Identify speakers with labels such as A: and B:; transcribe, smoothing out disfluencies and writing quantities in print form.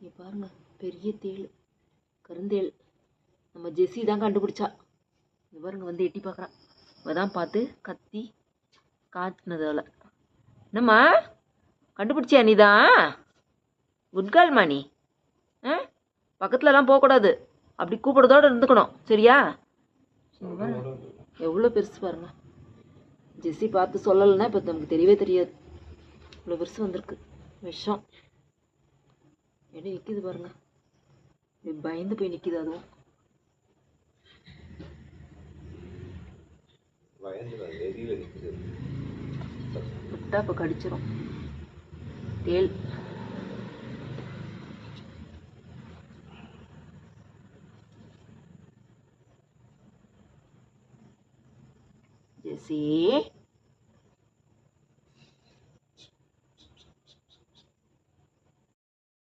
A: இங்கே பாருங்க, பெரிய தேள், கருந்தேள். நம்ம ஜெஸ்ஸி தான் கண்டுபிடிச்சா. இங்கே பாருங்க, வந்து எட்டி பார்க்குறான். அவள் தான் பார்த்து கத்தி காட்டினதால. என்னம்மா கண்டுபிடிச்சியா நீ தான்? குட் கேர்ள்மா நீ. பக்கத்துலலாம் போகக்கூடாது, அப்படி கூப்பிடுறதோடு இருந்துக்கணும், சரியா? எவ்வளோ பெருசு பாருங்க. ஜெஸ்ஸி பார்த்து சொல்லலைன்னா இப்போ நமக்கு தெரியவே தெரியாது. இவ்வளோ பெருசு வந்திருக்கு விஷம். எப்படி நிற்கிது பாருங்க, இப்படி பயந்து போய் நிற்கிது. அதுவும் விட்டா இப்போ கடிச்சிடும். தேள் ஜெஸ்ஸி.